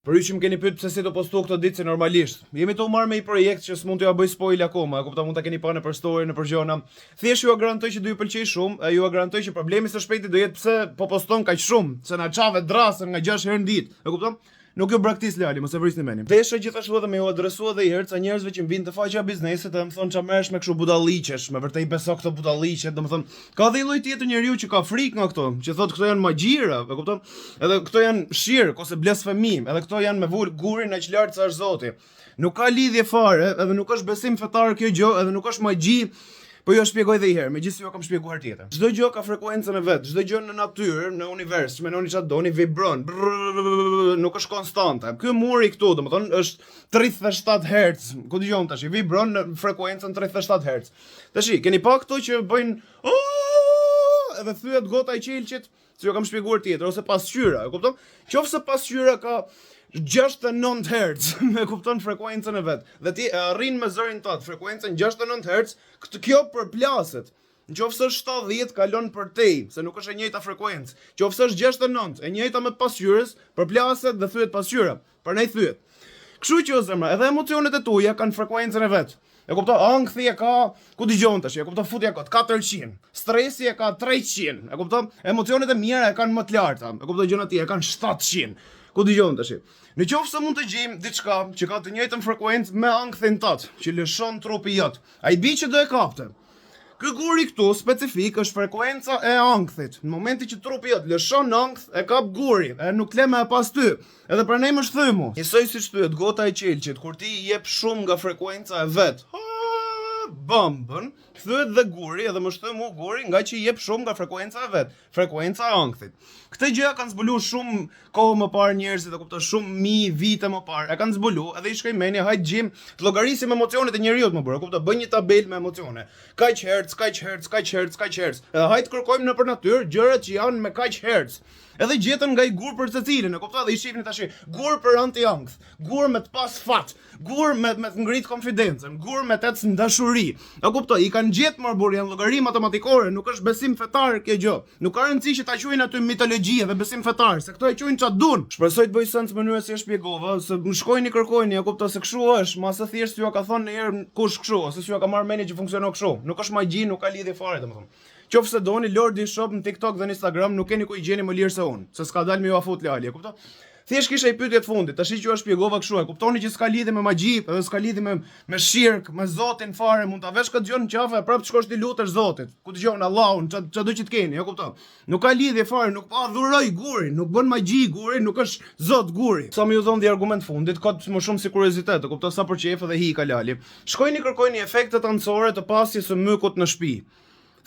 Për ju që më keni pyet pse si do postu këtë ditë se normalisht. Jemi të marrë me një projekt që s'mund t'ja bëj spoil akoma, e kupton, mund ta keni parë nëpër story, nëpër gjona. Thjesht ju garantoj që do ju pëlqej shumë, ju garantoj që problemi së shpejti do jetë pse po poston kaq shumë, se na çave drasën nga 6 herë në ditë, e kupton? Nuk ju braktis Lali, mos e vrisni menin. Desha gjithashtu edhe me ju adresua edhe herë ca njerëzve që vinë të faqja biznesit dhe më thonë ç'a merresh me kështu budalliqesh, me vërtet beso këto budalliqe, domethënë ka dhe lloj tjetër njeriu që ka frikë nga këto, që thotë këto janë magjira, e kupton? Edhe këto janë shirq ose blasfemim, edhe këto janë me vul gurin aq lart sa është Zoti. Nuk ka lidhje fare, edhe nuk është besim fetar kjo gjë, edhe nuk është magji. Po ju shpjegoj edhe një herë, megjithëse ju kam shpjeguar tjetër. Çdo gjë ka frekuencën e vet, çdo gjë në natyrë, në univers, mendoni çfarë doni, vibron. Nuk është konstante. Ky muri këtu, domethënë, është 37 Hz. Ku dëgjon tash? Vibron në frekuencën 37 Hz. Tash, keni pa këto që bëjnë edhe thyet gota e qelçit, që ju kam shpjeguar tjetër, ose pasqyra, e kupton? Qofse pasqyra ka 69 Hz, me kupton frekuencën e vet. Dhe ti arrin me zërin tat frekuencën 69 Hz, kjo përplaset. Nëse është 70 kalon për tej, se nuk është e njëjta frekuencë. Nëse është 69, e njëjta me pasqyrës, përplaset dhe thyet pasqyra. Prandaj thyet. Kështu që zemra, edhe emocionet e tuaja kanë frekuencën e vet. E kupton, ankthi e ka, ku dëgjon tash, e kupton, futja ka 400, stresi e ka 300, e kupton, emocionet e mira e kanë më të larta, e kupton, gjërat e kanë 700. Ku dëgjon tash. Në qoftë se mund të gjejmë diçka që ka të njëjtën frekuencë me ankthin tat, që lëshon trupi jot, ai bi që do e kapte. Ky guri këtu specifik është frekuenca e ankthit. Në momentin që trupi jot lëshon ankth, e kap guri, e nuk le më pas ty. Edhe pranej më shthymu. Njësoj siç thyet gota e qelçit, kur ti i jep shumë nga frekuenca e vet. Bombën, thyet dhe guri, edhe më shthymu guri nga që i jep shumë nga frekuenca e vet, frekuenca e ankthit. Këtë gjë kanë zbuluar shumë kohë më parë njerëzit, e kupton, shumë mijë vite më parë. E kanë zbuluar, edhe i shkoj meni, hajt gjim, të llogarisim emocionet e njeriu më burr, e kupton, bëj një tabelë me emocione. Kaq herc, kaq herc, kaq herc, kaq herc. Edhe hajt kërkojmë nëpër natyrë gjërat që janë me kaq herc. Edhe gjetën nga i gur për secilin, e kupton, dhe i shihni tash, gur për anti-ankth, gur me të pas fat, gur me të ngrit konfidencën, gur me të dashuri. E kupton, i kanë gjetë më burr, janë llogari matematikore, nuk është besim fetar kjo gjë. Nuk ka rëndësi që ta quajnë aty mitologji dhe besim fetar, se këto e quajnë ç'a duan. Shpresoj të bëj sens mënyra si e shpjegova, se më shkojni kërkojni, e kupton se kështu është, mos e thjesht ju ka thonë ndonjëherë kush kështu, ose ju ka marrë mendje që funksionon kështu. Nuk është magji, nuk ka lidhje fare, domethënë. Qofse doni Lordi Shop në TikTok dhe në Instagram, nuk keni ku i gjeni më lirë se unë, se s'ka dalë me ju afut Lali, e kupton? Thjesht kisha i pyetje të fundit, tash që ju shpjegova kështu, e kuptoni që s'ka lidhje me magji, edhe s'ka lidhje me shirq, me Zotin fare, mund ta vesh këtë gjë në qafë, prapë të shkosh ti lutesh Zotit. Ku dëgjon Allahun, çdo që të keni, e kupton? Nuk ka lidhje fare, nuk pa adhuroj gurin, nuk bën magji guri, nuk është Zot guri. Sa më ju dhon dhe argument fundit, ka më shumë si kuriozitet, e kupton, sa për qejf dhe hi ka Lali. Shkojni kërkojni efektet anësore të pasjes së mykut në shtëpi.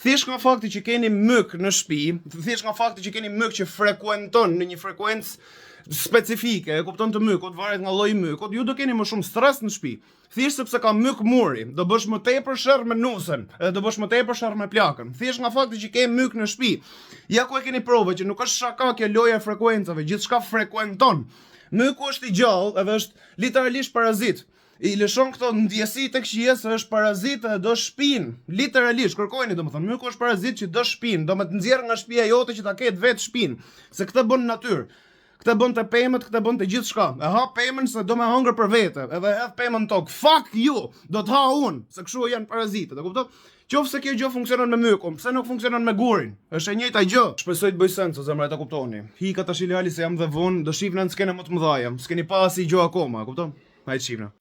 Thjesht nga fakti që keni myk në shtëpi, thjesht nga fakti që keni myk që frekuenton në një frekuencë specifike, e kupton, të mykut, varet nga lloji i mykut, ju do keni më shumë stres në shtëpi. Thjesht sepse ka myk muri, do bësh më tepër sherr me nusën, do bësh më tepër sherr me plakën. Thjesht nga fakti që ke myk në shtëpi. Ja ku e keni provë që nuk është shaka kjo loja e frekuencave, gjithçka frekuenton. Myku është i gjallë edhe është literalisht parazit. I lëshon këto ndjesi tek qija se është parazit e do shpin. Literalisht, kërkojni domethënë, myku është parazit që do shpin, do me të nxjerr nga shtëpia jote që ta ketë vetë shpin, se këtë bën natyrë. Këtë bën të pemët, këtë bën të gjithçka. E ha pemën se do me hëngër për vete, edhe hedh pemën tok. Fuck you, do të ha unë, se kështu janë parazitët, e kupton? Qofse kjo gjë funksionon me mykun, pse nuk funksionon me gurin? Është e njëjta gjë. Shpresoj të bëj sens, zemra, ta kuptoni. Hika tash Lali se jam dhe vonë, do shihni në skenë më të mëdha. S'keni pa asnjë gjë akoma, e kupton? Hajde shihni.